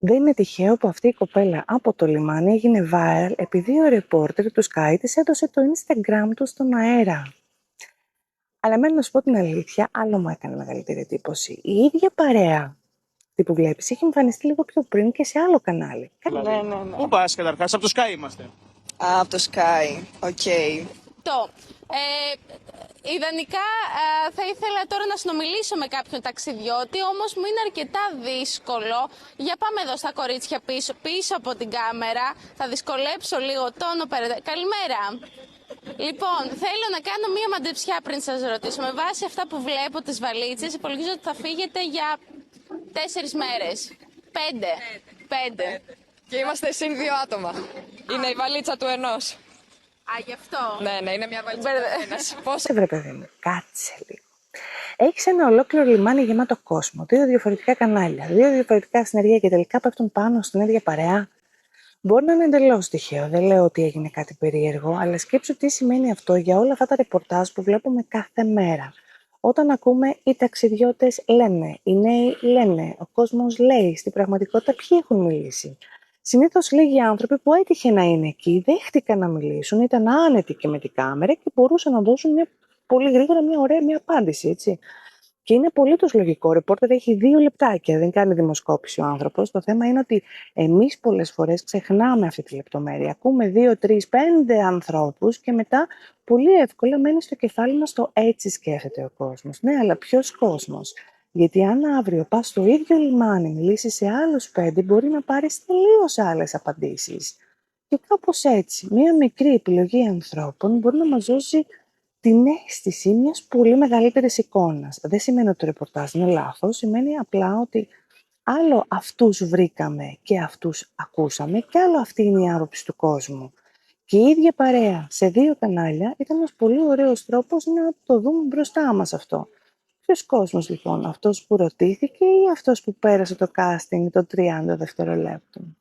Δεν είναι τυχαίο που αυτή η κοπέλα από το λιμάνι έγινε viral επειδή ο ρεπόρτερ του Sky της έδωσε το Instagram του στον αέρα. Αλλά μένω να σου πω την αλήθεια, άλλο μου έκανε μεγαλύτερη εντύπωση. Η ίδια παρέα αυτή που βλέπεις έχει εμφανιστεί λίγο πιο πριν και σε άλλο κανάλι. Ναι. Πού πας καταρχάς, από το Sky είμαστε. Από το Sky, οκ. Ιδανικά θα ήθελα τώρα να συνομιλήσω με κάποιον ταξιδιώτη, όμως μου είναι αρκετά δύσκολο. Για πάμε εδώ στα κορίτσια πίσω από την κάμερα. Θα δυσκολέψω λίγο τον operator. Καλημέρα. Λοιπόν, θέλω να κάνω μία μαντεψιά πριν σας ρωτήσω. Με βάση αυτά που βλέπω τις βαλίτσες, υπολογίζω ότι θα φύγετε για 4 μέρες. 5. 5. Και είμαστε συν 2 άτομα. Είναι η βαλίτσα του ενός. Γι' αυτό. Ναι, είναι μια βαλίτσα του ένας. Κάτσε βρε παιδί μου, κάτσε λίγο. Έχεις ένα ολόκληρο λιμάνι γεμάτο κόσμο, 2 διαφορετικά κανάλια, 2 διαφορετικά συνεργεία και τελικά πέφτουν πάνω στην ίδια παρέα. Μπορεί να είναι εντελώς τυχαίο, δεν λέω ότι έγινε κάτι περίεργο, αλλά σκέψου τι σημαίνει αυτό για όλα αυτά τα ρεπορτάζ που βλέπουμε κάθε μέρα. Όταν ακούμε οι ταξιδιώτες λένε, οι νέοι λένε, ο κόσμος λέει, στην πραγματικότητα ποιοι έχουν μιλήσει. Συνήθως λίγοι άνθρωποι που έτυχε να είναι εκεί δέχτηκαν να μιλήσουν, ήταν άνετοι και με την κάμερα και μπορούσαν να δώσουν πολύ γρήγορα μια ωραία μια απάντηση, έτσι. Και είναι απολύτως λογικό. Ο ρεπόρτερ έχει 2 λεπτάκια, δεν κάνει δημοσκόπηση ο άνθρωπος. Το θέμα είναι ότι εμείς πολλές φορές ξεχνάμε αυτή τη λεπτομέρεια. Ακούμε 2, 3, 5 ανθρώπους και μετά πολύ εύκολα μένει στο κεφάλι μας το έτσι σκέφτεται ο κόσμος. Ναι, αλλά ποιος κόσμος? Γιατί αν αύριο πας στο ίδιο λιμάνι, μιλήσεις σε άλλους 5, μπορεί να πάρεις τελείως άλλες απαντήσεις. Και κάπως έτσι, μία μικρή επιλογή ανθρώπων μπορεί να μας δώσει την αίσθηση μιας πολύ μεγαλύτερης εικόνας. Δεν σημαίνει ότι το ρεπορτάζ είναι λάθος, σημαίνει απλά ότι άλλο αυτούς βρήκαμε και αυτούς ακούσαμε και άλλο αυτή είναι η άποψη του κόσμου. Και η ίδια παρέα σε 2 κανάλια ήταν ένας πολύ ωραίος τρόπος να το δούμε μπροστά μας αυτό. Ποιος κόσμος λοιπόν, αυτός που ρωτήθηκε ή αυτός που πέρασε το casting των 30 δευτερολέπτων?